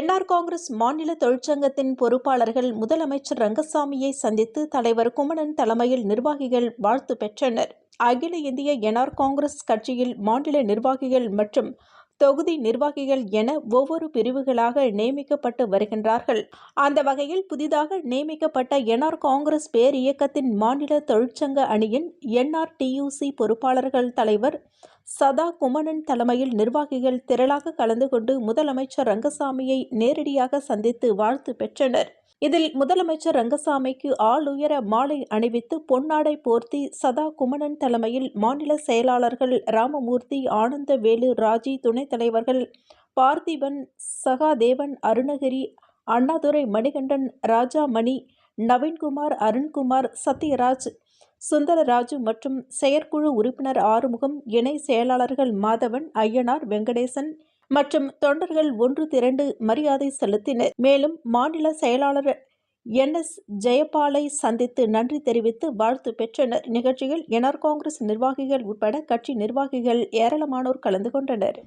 NR Congress மாநில தொழிற்சங்கத்தின் பொறுப்பாளர்கள் முதலமைச்சர் ரங்கசாமியை சந்தித்து தலைவர் குமணன் தலைமையில் நிர்வாகிகள் வாழ்த்து பெற்றனர். அகில இந்திய என்ஆர் காங்கிரஸ் கட்சியில் மாநில நிர்வாகிகள் மற்றும் தொகுதி நிர்வாகிகள் என ஒவ்வொரு பிரிவுகளாக நியமிக்கப்பட்டு வருகின்றார்கள். அந்த வகையில் புதிதாக நியமிக்கப்பட்ட என்ஆர் காங்கிரஸ் பேர் இயக்கத்தின் மாநில தொழிற்சங்க அணியின் என்ஆர்டியூசி பொறுப்பாளர்கள் தலைவர் சதா குமணன் தலைமையில் நிர்வாகிகள் திரளாக கலந்து கொண்டு முதலமைச்சர் ரங்கசாமியை நேரடியாக சந்தித்து வாழ்த்து பெற்றனர். இதில் முதலமைச்சர் ரங்கசாமிக்கு ஆளுயர மாலை அணிவித்து பொன்னாடை போர்த்தி சதா குமணன் தலைமையில் மாநில செயலாளர்கள் ராமமூர்த்தி, ஆனந்தவேலு, ராஜி, துணைத் தலைவர்கள் பார்த்திபன், சகாதேவன், அருணகிரி, அண்ணாதுரை, மணிகண்டன், ராஜாமணி, நவீன்குமார், அருண்குமார், சத்யராஜ், சுந்தரராஜு மற்றும் செயற்குழு உறுப்பினர் ஆறுமுகம், இணை செயலாளர்கள் மாதவன், ஐயனார், வெங்கடேசன் மற்றும் தொண்டர்கள் ஒன்று திரண்டு மரியாதை செலுத்தினர். மேலும் மாநில செயலாளர் என்.எஸ். ஜெயபாலை சந்தித்து நன்றி தெரிவித்து வாழ்த்து பெற்றனர். நிகழ்ச்சியில் என்ஆர் காங்கிரஸ் நிர்வாகிகள் உட்பட கட்சி நிர்வாகிகள் ஏராளமானோர் கலந்து கொண்டனர்.